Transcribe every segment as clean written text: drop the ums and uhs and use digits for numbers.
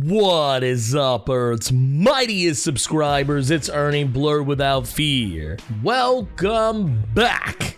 What is up, Earth's mightiest subscribers? It's Ernie Blerd without fear. Welcome back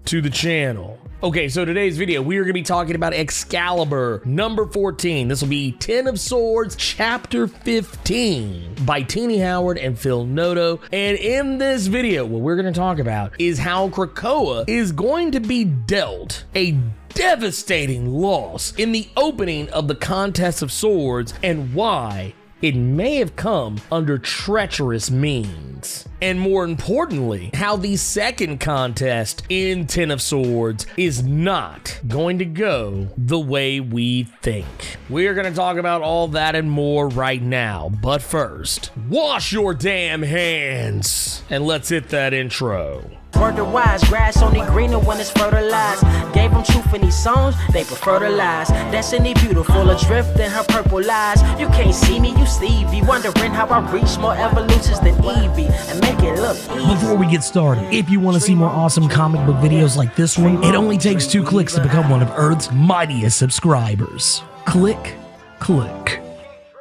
to the channel. Okay, so today's video, we are going to be talking about Excalibur, number 14. This will be 10 of Swords, chapter 15, by Teeny Howard and Phil Noto. And in this video, what we're going to talk about is how Krakoa is going to be dealt a devastating loss in the opening of the Contest of Swords and why it may have come under treacherous means. And more importantly, how the second contest in 10 of Swords is not going to go the way we think. We're going to talk about all that and more right now. But first, wash your damn hands and let's hit that intro. Word to wise, grass only greener when it's fertilized. Gave them truth in these songs, they prefer to lies. Destiny beautiful, adrift in her purple eyes. You can't see me, you Stevie. Wondering how I reach more evolutions than Evie and make it look easy. Before we get started, if you want to see more awesome comic book videos like this one, it only takes 2 clicks to become one of Earth's mightiest subscribers. Click.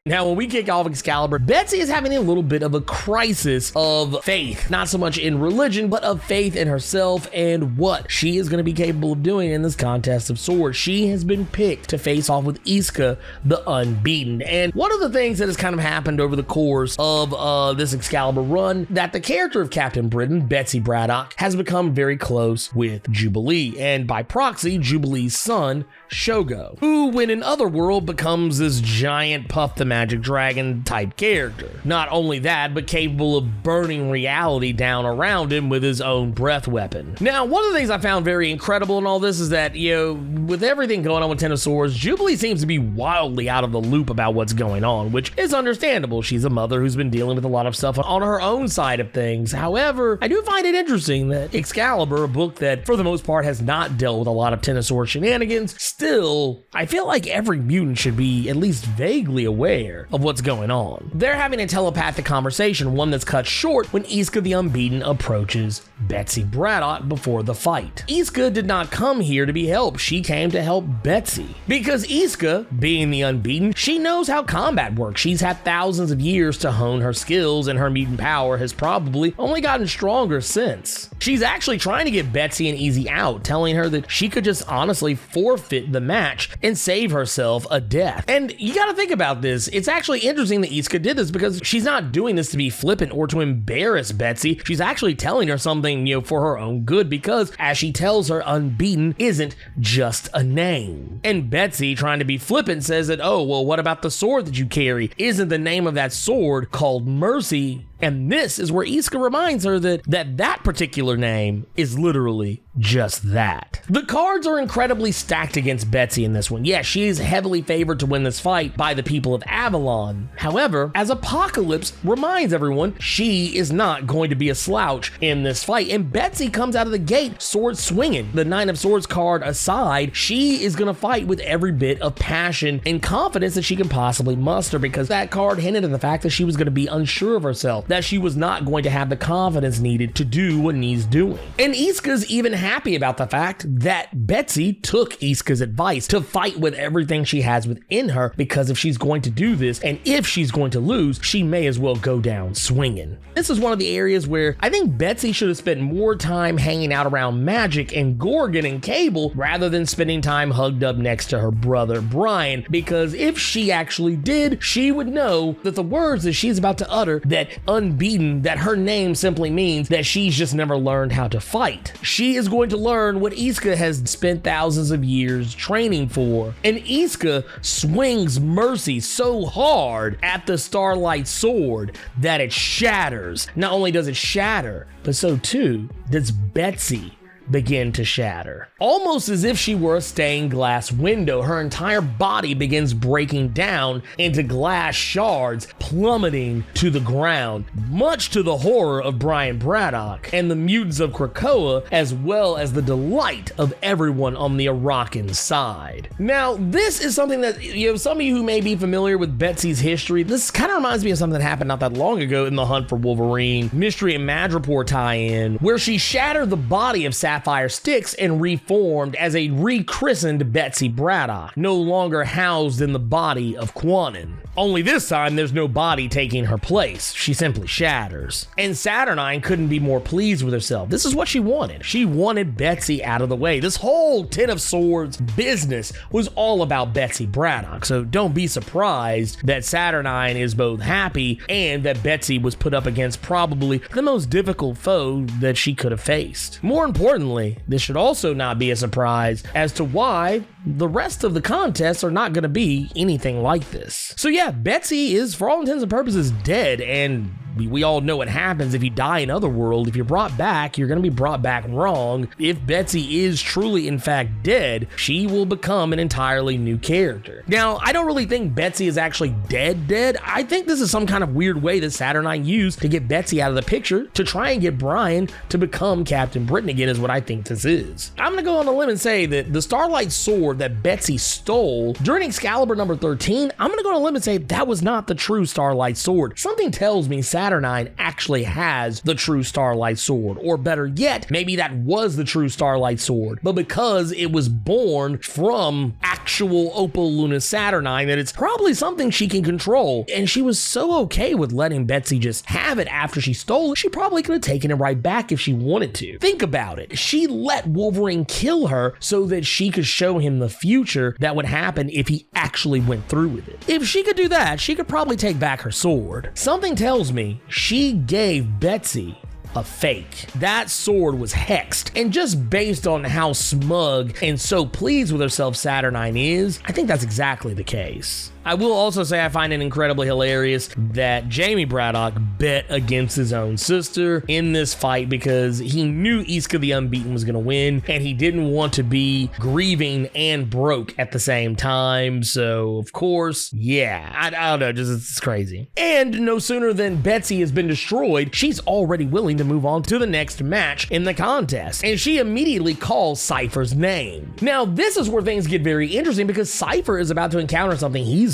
Now, when we kick off Excalibur, Betsy is having a little bit of a crisis of faith, not so much in religion, but of faith in herself and what she is going to be capable of doing in this Contest of Swords. She has been picked to face off with Iska, the Unbeaten. And one of the things that has kind of happened over the course of this Excalibur run, that the character of Captain Britain, Betsy Braddock, has become very close with Jubilee, and by proxy, Jubilee's son, Shogo, who, when in Otherworld, becomes this giant Puff the Magic Dragon type character. Not only that, but capable of burning reality down around him with his own breath weapon. Now, one of the things I found very incredible in all this is that, with everything going on with 10 of Swords, Jubilee seems to be wildly out of the loop about what's going on, which is understandable. She's a mother who's been dealing with a lot of stuff on her own side of things. However, I do find it interesting that Excalibur, a book that for the most part has not dealt with a lot of 10 of Swords shenanigans, still, I feel like every mutant should be at least vaguely aware of what's going on. They're having a telepathic conversation, one that's cut short when Iska the Unbeaten approaches Betsy Braddock before the fight. Iska did not come here to be helped, she came to help Betsy. Because Iska, being the Unbeaten, she knows how combat works. She's had thousands of years to hone her skills, and her mutant power has probably only gotten stronger since. She's actually trying to get Betsy an easy out, telling her that she could just honestly forfeit the match and save herself a death. And you gotta think about this. It's actually interesting that Iska did this because she's not doing this to be flippant or to embarrass Betsy. She's actually telling her something, for her own good, because as she tells her, Unbeaten isn't just a name. And Betsy, trying to be flippant, says that, oh, well, what about the sword that you carry? Isn't the name of that sword called Mercy? And this is where Iska reminds her that particular name is literally just that. The cards are incredibly stacked against Betsy in this one. Yes, she is heavily favored to win this fight by the people of Avalon. However, as Apocalypse reminds everyone, she is not going to be a slouch in this fight. And Betsy comes out of the gate sword swinging. The 9 of Swords card aside, she is going to fight with every bit of passion and confidence that she can possibly muster, because that card hinted at the fact that she was going to be unsure of herself, that she was not going to have the confidence needed to do what needs doing. And Iska's even happy about the fact that Betsy took Iska's advice to fight with everything she has within her, because if she's going to do this, and if she's going to lose, she may as well go down swinging. This is one of the areas where I think Betsy should have spent more time hanging out around Magic and Gorgon and Cable rather than spending time hugged up next to her brother Brian, because if she actually did, she would know that the words that she's about to utter, that Unbeaten, that her name simply means that she's just never learned how to fight. She is going to learn what Iska has spent thousands of years training for. And Iska swings Mercy so hard at the Starlight Sword that it shatters. Not only does it shatter, but so too does Betsy begin to shatter. Almost as if she were a stained glass window, her entire body begins breaking down into glass shards, plummeting to the ground, much to the horror of Brian Braddock and the mutants of Krakoa, as well as the delight of everyone on the Arakan side. Now, this is something that, some of you who may be familiar with Betsy's history, this kind of reminds me of something that happened not that long ago in the Hunt for Wolverine Mystery and Madripoor tie-in, where she shattered the body of Sapphire Sapphire Sticks and reformed as a rechristened Betsy Braddock, no longer housed in the body of Quanon. Only this time, there's no body taking her place. She simply shatters. And Saturnine couldn't be more pleased with herself. This is what she wanted. She wanted Betsy out of the way. This whole Ten of Swords business was all about Betsy Braddock, so don't be surprised that Saturnine is both happy and that Betsy was put up against probably the most difficult foe that she could have faced. More importantly, this should also not be a surprise as to why the rest of the contests are not going to be anything like this. So yeah, Betsy is, for all intents and purposes, dead, and we all know what happens if you die in Otherworld. If you're brought back, you're going to be brought back wrong. If Betsy is truly, in fact, dead, she will become an entirely new character. Now, I don't really think Betsy is actually dead. I think this is some kind of weird way that Saturnine used to get Betsy out of the picture to try and get Brian to become Captain Britain again, is what I think this is. I'm going to go on a limb and say that the Starlight Sword that Betsy stole during Excalibur number 13, I'm going to go on a limb and say that was not the true Starlight Sword. Something tells me Saturnine actually has the true Starlight Sword, or better yet, maybe that was the true Starlight Sword, but because it was born from actual Opal Luna Saturnine, that it's probably something she can control, and she was so okay with letting Betsy just have it after she stole it, she probably could have taken it right back if she wanted to. Think about it. She let Wolverine kill her so that she could show him the future that would happen if he actually went through with it. If she could do that, she could probably take back her sword. Something tells me she gave Betsy a fake. That sword was hexed, and just based on how smug and so pleased with herself Saturnine is, I think that's exactly the case. I will also say I find it incredibly hilarious that Jamie Braddock bet against his own sister in this fight because he knew Iska the Unbeaten was going to win, and he didn't want to be grieving and broke at the same time. So, of course, yeah, I don't know, just it's crazy. And no sooner than Betsy has been destroyed, she's already willing to move on to the next match in the contest, and she immediately calls Cypher's name. Now, this is where things get very interesting because Cypher is about to encounter something he's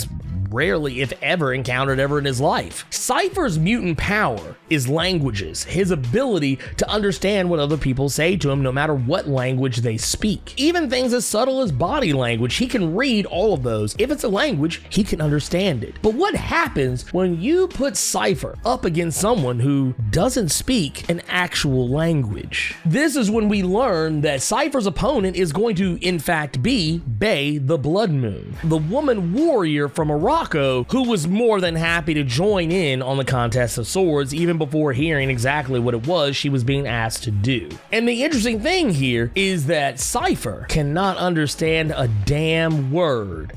rarely, if ever, encountered ever in his life. Cypher's mutant power is languages, his ability to understand what other people say to him no matter what language they speak. Even things as subtle as body language, he can read all of those. If it's a language, he can understand it. But what happens when you put Cypher up against someone who doesn't speak an actual language? This is when we learn that Cypher's opponent is going to, in fact, be Bay the Blood Moon, the woman warrior from Morocco who was more than happy to join in on the Contest of Swords even before hearing exactly what it was she was being asked to do. And the interesting thing here is that Cypher cannot understand a damn word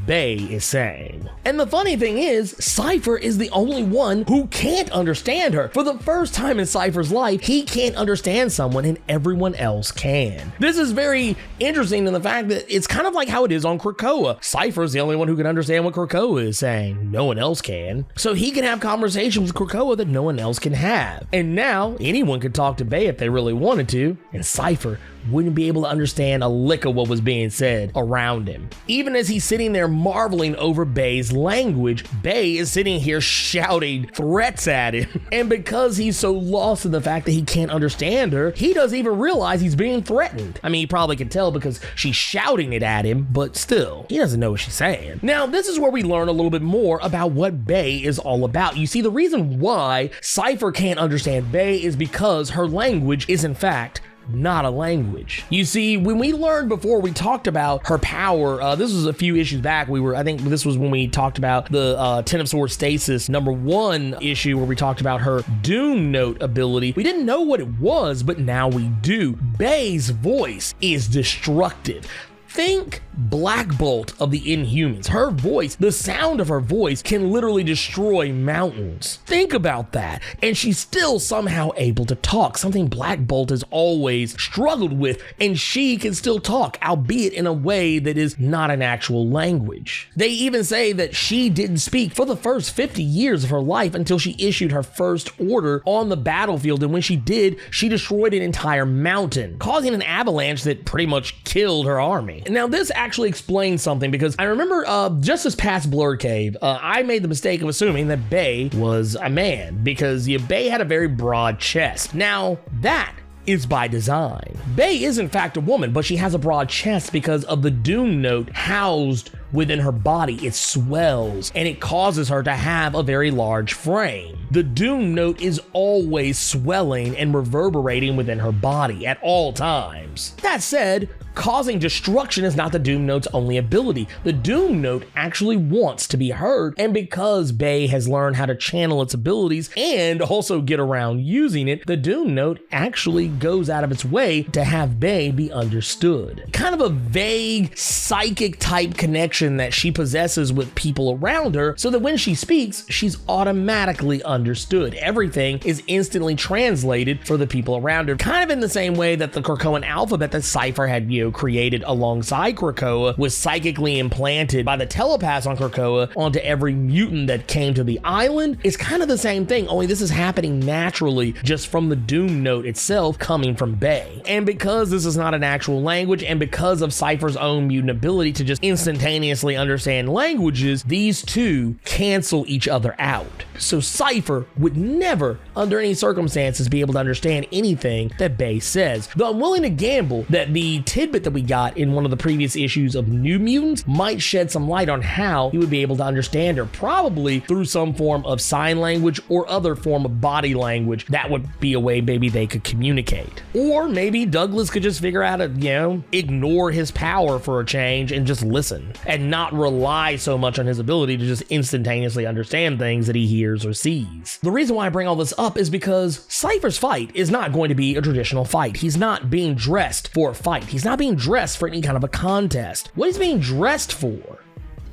Bay is saying. And the funny thing is, Cypher is the only one who can't understand her. For the first time in Cypher's life, he can't understand someone and everyone else can. This is very interesting in the fact that it's kind of like how it is on Krakoa. Cypher's the only one who can understand what Krakoa is saying. No one else can. So he can have conversations with Krakoa that no one else can have. And now, anyone could talk to Bay if they really wanted to, and Cypher wouldn't be able to understand a lick of what was being said around him. Even as he's sitting there marveling over Bay's language, Bay is sitting here shouting threats at him. And because he's so lost in the fact that he can't understand her, he doesn't even realize he's being threatened. I mean, he probably can tell because she's shouting it at him, but still, he doesn't know what she's saying. Now, this is where we learn a little bit more about what Bay is all about. You see, the reason why Cypher can't understand Bay is because her language is, in fact, not a language. You see, when we learned before, we talked about her power. This was a few issues back. I think this was when we talked about the Ten of Swords Stasis #1 issue where we talked about her Doom Note ability. We didn't know what it was, but now we do. Bay's voice is destructive. Think Black Bolt of the Inhumans. Her voice, the sound of her voice can literally destroy mountains. Think about that. And she's still somehow able to talk, something Black Bolt has always struggled with, and she can still talk, albeit in a way that is not an actual language. They even say that she didn't speak for the first 50 years of her life until she issued her first order on the battlefield, and when she did, she destroyed an entire mountain, causing an avalanche that pretty much killed her army. Now, this actually explains something, because I remember just this past Blerd Cave, I made the mistake of assuming that Bay was a man, because Bay had a very broad chest. Now, that is by design. Bae is in fact a woman, but she has a broad chest because of the Doom note housed within her body. It swells and it causes her to have a very large frame. The Doom note is always swelling and reverberating within her body at all times. That said, causing destruction is not the Doom Note's only ability. The Doom Note actually wants to be heard, and because Bae has learned how to channel its abilities and also get around using it, the Doom Note actually goes out of its way to have Bae be understood. Kind of a vague psychic type connection that she possesses with people around her, so that when she speaks, she's automatically understood. Everything is instantly translated for the people around her, kind of in the same way that the Krakoan alphabet that Cypher had, created alongside Krakoa was psychically implanted by the telepaths on Krakoa onto every mutant that came to the island. It's kind of the same thing, only this is happening naturally just from the Doom Note itself coming from Bae. And because this is not an actual language, and because of Cypher's own mutant ability to just instantaneously understand languages, these two cancel each other out. So Cypher would never, under any circumstances, be able to understand anything that Bae says. Though I'm willing to gamble that the tidbit that we got in one of the previous issues of New Mutants might shed some light on how he would be able to understand her, probably through some form of sign language or other form of body language. That would be a way maybe they could communicate. Or maybe Douglas could just figure out to, ignore his power for a change and just listen and not rely so much on his ability to just instantaneously understand things that he hears or sees. The reason why I bring all this up is because Cypher's fight is not going to be a traditional fight. He's not being dressed for a fight. He's not being dressed for any kind of a contest. What he's being dressed for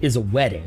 is a wedding.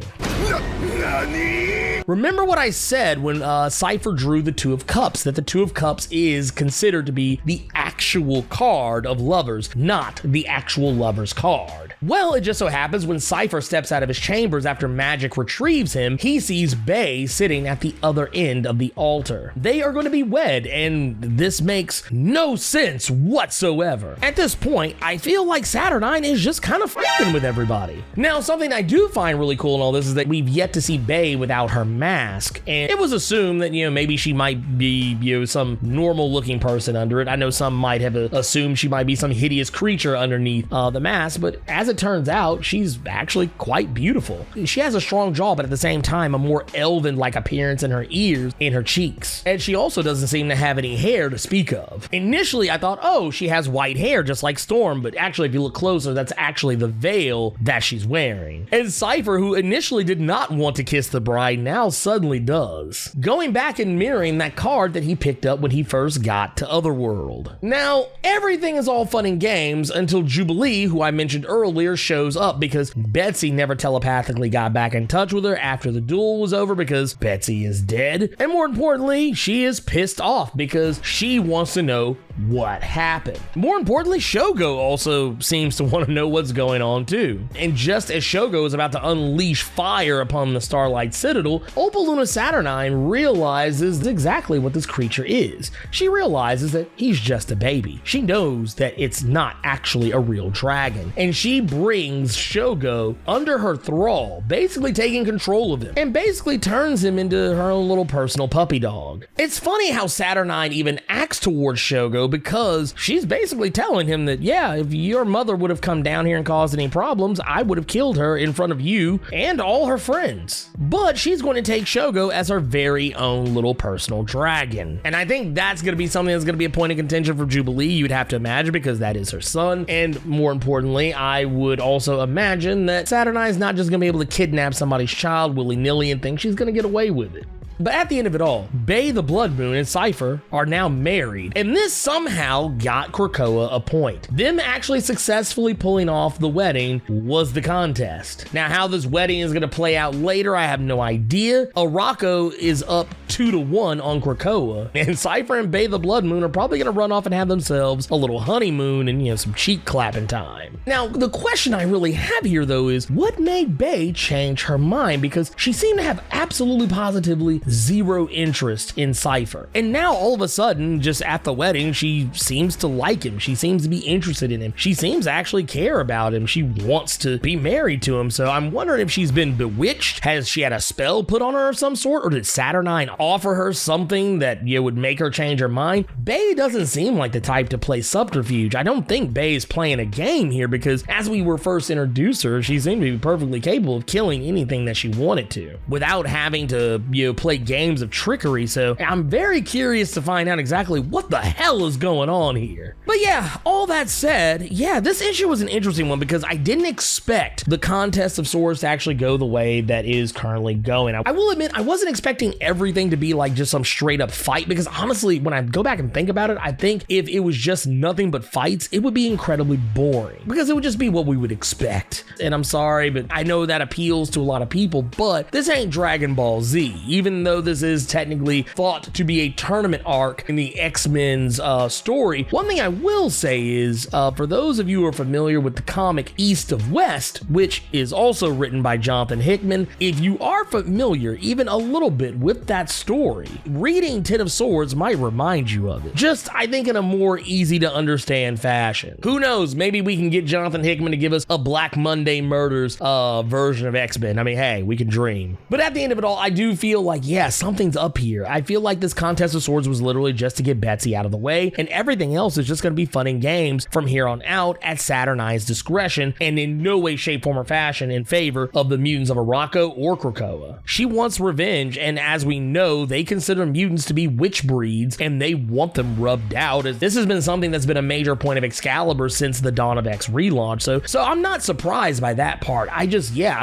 Remember what I said when Cypher drew the Two of Cups, that the Two of Cups is considered to be the actual card of lovers, not the actual lover's card. Well, it just so happens when Cypher steps out of his chambers after magic retrieves him, he sees Bae sitting at the other end of the altar. They are going to be wed, and this makes no sense whatsoever. At this point, I feel like Saturnine is just kind of fucking with everybody. Now, something I do find really cool in all this is that we've yet to see Bae without her mask, and it was assumed that, maybe she might be, some normal looking person under it. I know some might have assumed she might be some hideous creature underneath the mask, but as it turns out, she's actually quite beautiful. She has a strong jaw, but at the same time, a more elven-like appearance in her ears and her cheeks. And she also doesn't seem to have any hair to speak of. Initially, I thought, oh, she has white hair just like Storm, but actually, if you look closer, that's actually the veil that she's wearing. And Cypher, who initially did not want to kiss the bride, now suddenly does, going back and mirroring that card that he picked up when he first got to Otherworld. Now, everything is all fun and games until Jubilee, who I mentioned earlier, shows up because Betsy never telepathically got back in touch with her after the duel was over because Betsy is dead. And more importantly, she is pissed off because she wants to know what happened. More importantly, Shogo also seems to want to know what's going on too. And just as Shogo is about to unleash fire upon the Starlight Citadel, Opaluna Saturnine realizes exactly what this creature is. She realizes that he's just a baby. She knows that it's not actually a real dragon, and she brings Shogo under her thrall, basically taking control of him, and basically turns him into her own little personal puppy dog. It's funny how Saturnine even acts towards Shogo, because she's basically telling him that, yeah, if your mother would have come down here and caused any problems, I would have killed her in front of you and all her friends. But she's going to take Shogo as her very own little personal dragon. And I think that's going to be something that's going to be a point of contention for Jubilee, you'd have to imagine, because that is her son. And more importantly, I would also imagine that Saturnine's not just going to be able to kidnap somebody's child willy-nilly and think she's going to get away with it. But at the end of it all, Bae the Blood Moon and Cypher are now married, and this somehow got Krakoa a point. Them actually successfully pulling off the wedding was the contest. Now, how this wedding is going to play out later, I have no idea. Arako is up 2-1 on Krakoa, and Cypher and Bae the Blood Moon are probably going to run off and have themselves a little honeymoon and, some cheek clapping time. Now, the question I really have here, though, is what made Bae change her mind? Because she seemed to have absolutely positively zero interest in Cypher. And now all of a sudden, just at the wedding, she seems to like him. She seems to be interested in him. She seems to actually care about him. She wants to be married to him. So I'm wondering if she's been bewitched. Has she had a spell put on her of some sort? Or did Saturnine offer her something that would make her change her mind? Bae doesn't seem like the type to play subterfuge. I don't think Bae is playing a game here, because as we were first introduced her, she seemed to be perfectly capable of killing anything that she wanted to without having to, play games of trickery. So I'm very curious to find out exactly what the hell is going on here. But yeah, all that said, yeah, this issue was an interesting one because I didn't expect the contest of swords to actually go the way that is currently going. I will admit, I wasn't expecting everything to be like just some straight up fight, because honestly, when I go back and think about it, I think if it was just nothing but fights, it would be incredibly boring, because it would just be what we would expect. And I'm sorry, but I know that appeals to a lot of people, but this ain't Dragon Ball Z, even though this is technically thought to be a tournament arc in the X-Men's story. One thing I will say is, for those of you who are familiar with the comic East of West, which is also written by Jonathan Hickman, if you are familiar even a little bit with that story, reading Ten of Swords might remind you of it. Just, I think, in a more easy to understand fashion. Who knows, maybe we can get Jonathan Hickman to give us a Black Monday Murders version of X-Men. I mean, hey, we can dream. But at the end of it all, I do feel like, yeah, something's up here. I feel like this contest of swords was literally just to get Betsy out of the way, and everything else is just going to be fun and games from here on out at Saturnine's discretion, and in no way, shape, form, or fashion in favor of the mutants of Araco or Krakoa. She wants revenge, and as we know, they consider mutants to be witch breeds, and they want them rubbed out, as this has been something that's been a major point of Excalibur since the Dawn of X relaunch. So I'm not surprised by that part. I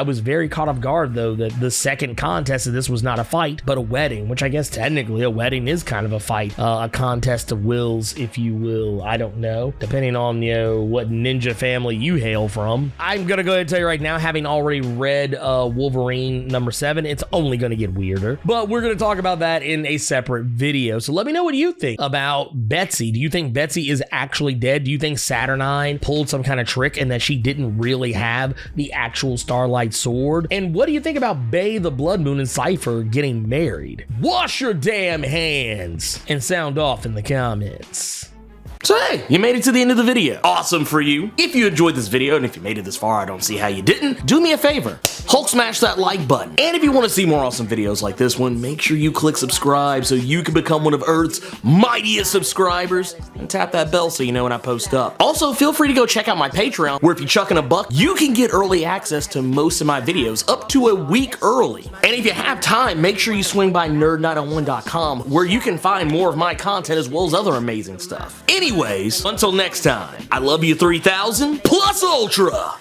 was very caught off guard, though, that the second contest of this was not a fight, but a wedding, which I guess technically a wedding is kind of a fight, a contest of wills, if you will. I don't know, depending on, what ninja family you hail from. I'm gonna go ahead and tell you right now, having already read Wolverine #7, it's only gonna get weirder, but we're gonna talk about that in a separate video. So let me know what you think about Betsy. Do you think Betsy is actually dead? Do you think Saturnine pulled some kind of trick and that she didn't really have the actual Starlight Sword? And what do you think about Bae the Blood Moon and Cypher getting married? Wash your damn hands and sound off in the comments. So hey, you made it to the end of the video. Awesome for you. If you enjoyed this video, and if you made it this far, I don't see how you didn't, do me a favor. Hulk smash that like button. And if you want to see more awesome videos like this one, make sure you click subscribe so you can become one of Earth's mightiest subscribers, and tap that bell so you know when I post up. Also, feel free to go check out my Patreon, where if you chuck in $1, you can get early access to most of my videos up to a week early. And if you have time, make sure you swing by nerd901.com, where you can find more of my content as well as other amazing stuff. Anyways, until next time, I love you 3000 plus ultra.